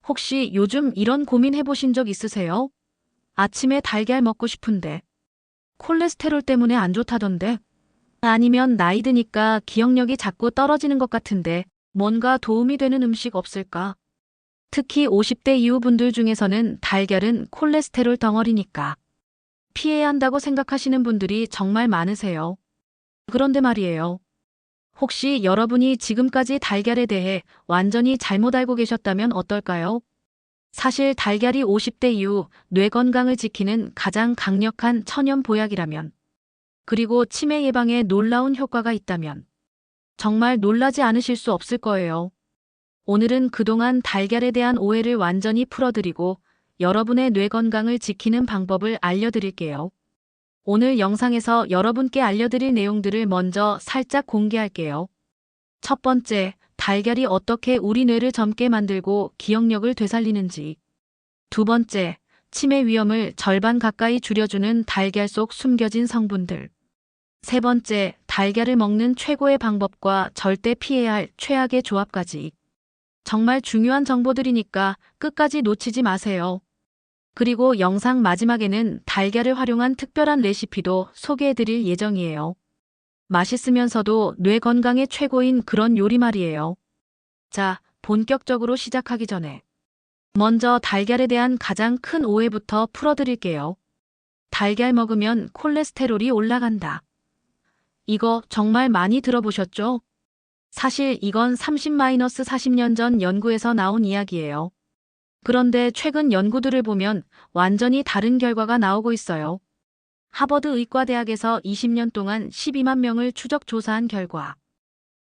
혹시 요즘 이런 고민 해보신 적 있으세요? 아침에 달걀 먹고 싶은데 콜레스테롤 때문에 안 좋다던데? 아니면 나이 드니까 기억력이 자꾸 떨어지는 것 같은데 뭔가 도움이 되는 음식 없을까? 특히 50대 이후 분들 중에서는 달걀은 콜레스테롤 덩어리니까 피해야 한다고 생각하시는 분들이 정말 많으세요. 그런데 말이에요. 혹시 여러분이 지금까지 달걀에 대해 완전히 잘못 알고 계셨다면 어떨까요? 사실 달걀이 50대 이후 뇌 건강을 지키는 가장 강력한 천연 보약이라면, 그리고 치매 예방에 놀라운 효과가 있다면 정말 놀라지 않으실 수 없을 거예요. 오늘은 그동안 달걀에 대한 오해를 완전히 풀어드리고 여러분의 뇌 건강을 지키는 방법을 알려드릴게요. 오늘 영상에서 여러분께 알려드릴 내용들을 먼저 살짝 공개할게요. 첫 번째, 달걀이 어떻게 우리 뇌를 젊게 만들고 기억력을 되살리는지. 두 번째, 치매 위험을 절반 가까이 줄여주는 달걀 속 숨겨진 성분들. 세 번째, 달걀을 먹는 최고의 방법과 절대 피해야 할 최악의 조합까지. 정말 중요한 정보들이니까 끝까지 놓치지 마세요. 그리고 영상 마지막에는 달걀을 활용한 특별한 레시피도 소개해드릴 예정이에요. 맛있으면서도 뇌 건강에 최고인 그런 요리 말이에요. 자, 본격적으로 시작하기 전에 먼저 달걀에 대한 가장 큰 오해부터 풀어드릴게요. 달걀 먹으면 콜레스테롤이 올라간다. 이거 정말 많이 들어보셨죠? 사실 이건 30-40년 전 연구에서 나온 이야기예요. 그런데 최근 연구들을 보면 완전히 다른 결과가 나오고 있어요. 하버드 의과대학에서 20년 동안 12만 명을 추적 조사한 결과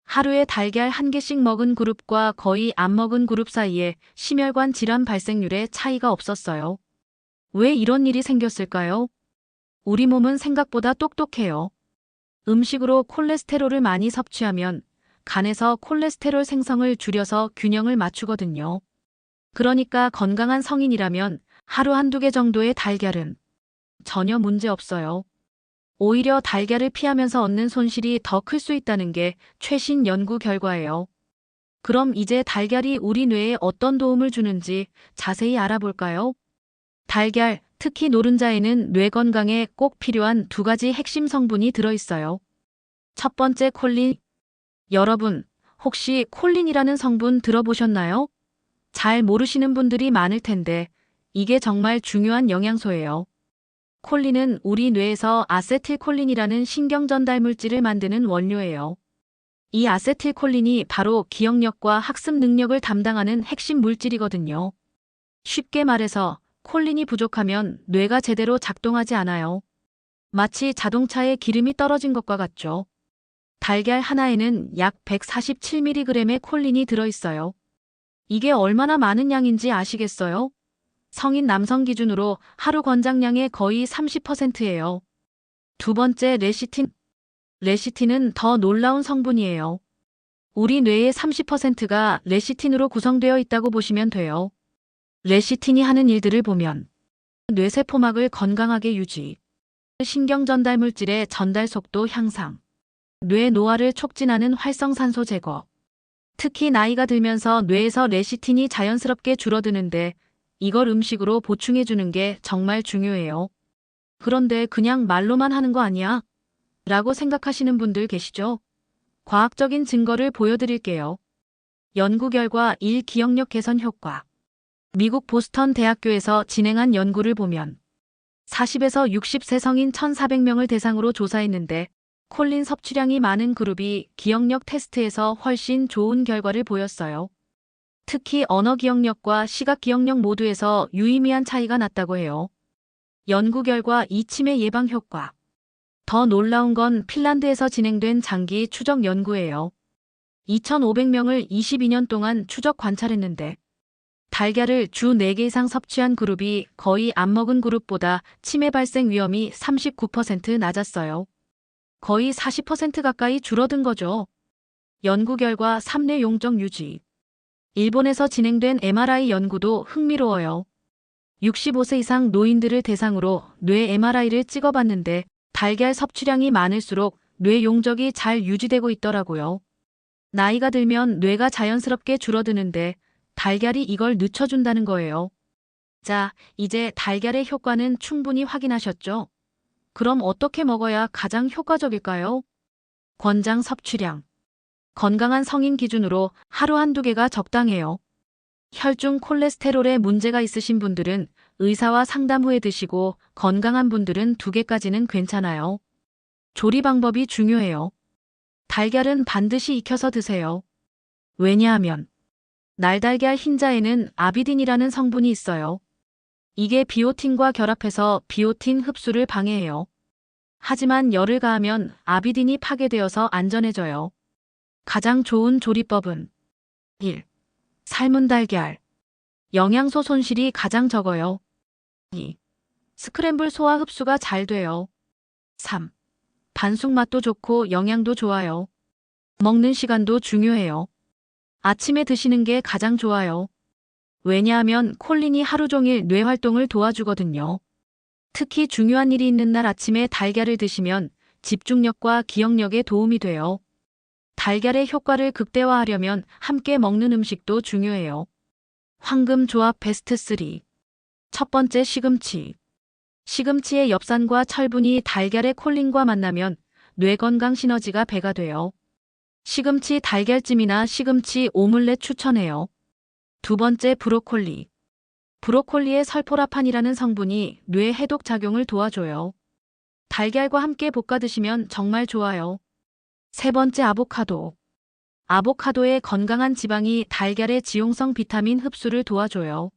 하루에 달걀 한 개씩 먹은 그룹과 거의 안 먹은 그룹 사이에 심혈관 질환 발생률에 차이가 없었어요. 왜 이런 일이 생겼을까요? 우리 몸은 생각보다 똑똑해요. 음식으로 콜레스테롤을 많이 섭취하면 간에서 콜레스테롤 생성을 줄여서 균형을 맞추거든요. 그러니까 건강한 성인이라면 하루 한두 개 정도의 달걀은 전혀 문제 없어요. 오히려 달걀을 피하면서 얻는 손실이 더 클 수 있다는 게 최신 연구 결과예요. 그럼 이제 달걀이 우리 뇌에 어떤 도움을 주는지 자세히 알아볼까요? 달걀, 특히 노른자에는 뇌 건강에 꼭 필요한 두 가지 핵심 성분이 들어있어요. 첫 번째 콜린. 여러분, 혹시 콜린이라는 성분 들어보셨나요? 잘 모르시는 분들이 많을 텐데 이게 정말 중요한 영양소예요. 콜린은 우리 뇌에서 아세틸콜린이라는 신경 전달 물질을 만드는 원료예요. 이 아세틸콜린이 바로 기억력과 학습 능력을 담당하는 핵심 물질이거든요. 쉽게 말해서 콜린이 부족하면 뇌가 제대로 작동하지 않아요. 마치 자동차에 기름이 떨어진 것과 같죠. 달걀 하나에는 약 147mg의 콜린이 들어있어요. 이게 얼마나 많은 양인지 아시겠어요? 성인 남성 기준으로 하루 권장량의 거의 30%예요. 두 번째 레시틴. 레시틴은 더 놀라운 성분이에요. 우리 뇌의 30%가 레시틴으로 구성되어 있다고 보시면 돼요. 레시틴이 하는 일들을 보면 뇌세포막을 건강하게 유지, 신경 전달 물질의 전달 속도 향상, 뇌 노화를 촉진하는 활성산소 제거. 특히 나이가 들면서 뇌에서 레시틴이 자연스럽게 줄어드는데 이걸 음식으로 보충해 주는 게 정말 중요해요. 그런데 그냥 말로만 하는 거 아니야? 라고 생각하시는 분들 계시죠? 과학적인 증거를 보여드릴게요. 연구 결과 1. 기억력 개선 효과. 미국 보스턴 대학교에서 진행한 연구를 보면 40에서 60세 성인 1,400명을 대상으로 조사했는데 콜린 섭취량이 많은 그룹이 기억력 테스트에서 훨씬 좋은 결과를 보였어요. 특히 언어 기억력과 시각 기억력 모두에서 유의미한 차이가 났다고 해요. 연구 결과 이 치매 예방 효과. 더 놀라운 건 핀란드에서 진행된 장기 추적 연구예요. 2,500명을 22년 동안 추적 관찰했는데 달걀을 주 4개 이상 섭취한 그룹이 거의 안 먹은 그룹보다 치매 발생 위험이 39% 낮았어요. 거의 40% 가까이 줄어든 거죠. 연구 결과 3뇌 용적 유지. 일본에서 진행된 MRI 연구도 흥미로워요. 65세 이상 노인들을 대상으로 뇌 MRI를 찍어봤는데 달걀 섭취량이 많을수록 뇌 용적이 잘 유지되고 있더라고요. 나이가 들면 뇌가 자연스럽게 줄어드는데 달걀이 이걸 늦춰준다는 거예요. 자, 이제 달걀의 효과는 충분히 확인하셨죠? 그럼 어떻게 먹어야 가장 효과적일까요? 권장 섭취량. 건강한 성인 기준으로 하루 한두 개가 적당해요. 혈중 콜레스테롤에 문제가 있으신 분들은 의사와 상담 후에 드시고 건강한 분들은 2개까지는 괜찮아요. 조리 방법이 중요해요. 달걀은 반드시 익혀서 드세요. 왜냐하면 날달걀 흰자에는 아비딘이라는 성분이 있어요. 이게 비오틴과 결합해서 비오틴 흡수를 방해해요. 하지만 열을 가하면 아비딘이 파괴되어서 안전해져요. 가장 좋은 조리법은 1. 삶은 달걀. 영양소 손실이 가장 적어요. 2. 스크램블 소화 흡수가 잘 돼요. 3. 반숙 맛도 좋고 영양도 좋아요. 먹는 시간도 중요해요. 아침에 드시는 게 가장 좋아요. 왜냐하면 콜린이 하루 종일 뇌 활동을 도와주거든요. 특히 중요한 일이 있는 날 아침에 달걀을 드시면 집중력과 기억력에 도움이 돼요. 달걀의 효과를 극대화하려면 함께 먹는 음식도 중요해요. 황금 조합 베스트 3. 첫 번째 시금치. 시금치의 엽산과 철분이 달걀의 콜린과 만나면 뇌 건강 시너지가 배가 돼요. 시금치 달걀찜이나 시금치 오믈렛 추천해요. 두 번째 브로콜리. 브로콜리의 설포라판이라는 성분이 뇌 해독 작용을 도와줘요. 달걀과 함께 볶아 드시면 정말 좋아요. 세 번째 아보카도. 아보카도의 건강한 지방이 달걀의 지용성 비타민 흡수를 도와줘요.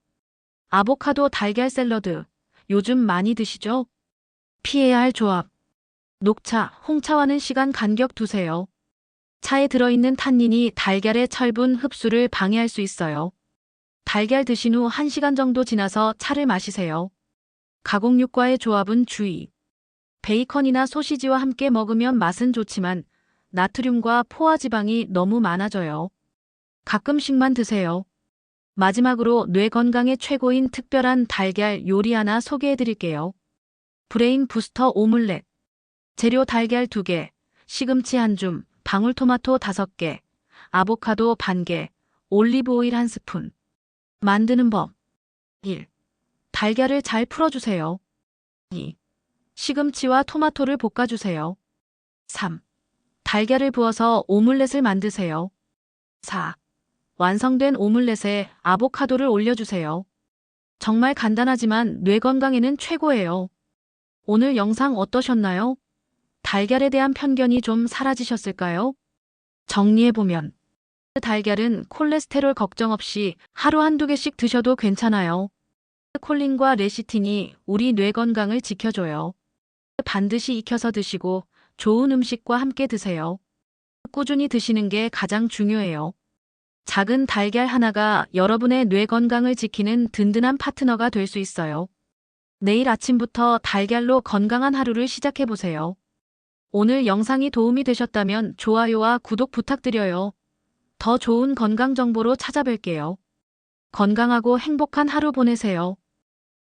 아보카도 달걀 샐러드. 요즘 많이 드시죠? 피해야 할 조합. 녹차, 홍차와는 시간 간격 두세요. 차에 들어있는 탄닌이 달걀의 철분 흡수를 방해할 수 있어요. 달걀 드신 후 1시간 정도 지나서 차를 마시세요. 가공육과의 조합은 주의. 베이컨이나 소시지와 함께 먹으면 맛은 좋지만 나트륨과 포화지방이 너무 많아져요. 가끔씩만 드세요. 마지막으로 뇌 건강에 최고인 특별한 달걀 요리 하나 소개해 드릴게요. 브레인 부스터 오믈렛. 재료 달걀 2개, 시금치 1줌, 방울토마토 5개, 아보카도 반개, 올리브 오일 1스푼. 만드는 법. 1. 달걀을 잘 풀어주세요. 2. 시금치와 토마토를 볶아주세요. 3. 달걀을 부어서 오믈렛을 만드세요. 4. 완성된 오믈렛에 아보카도를 올려주세요. 정말 간단하지만 뇌 건강에는 최고예요. 오늘 영상 어떠셨나요? 달걀에 대한 편견이 좀 사라지셨을까요? 정리해보면 달걀은 콜레스테롤 걱정 없이 하루 한두 개씩 드셔도 괜찮아요. 콜린과 레시틴이 우리 뇌 건강을 지켜줘요. 반드시 익혀서 드시고 좋은 음식과 함께 드세요. 꾸준히 드시는 게 가장 중요해요. 작은 달걀 하나가 여러분의 뇌 건강을 지키는 든든한 파트너가 될 수 있어요. 내일 아침부터 달걀로 건강한 하루를 시작해보세요. 오늘 영상이 도움이 되셨다면 좋아요와 구독 부탁드려요. 더 좋은 건강 정보로 찾아뵐게요. 건강하고 행복한 하루 보내세요.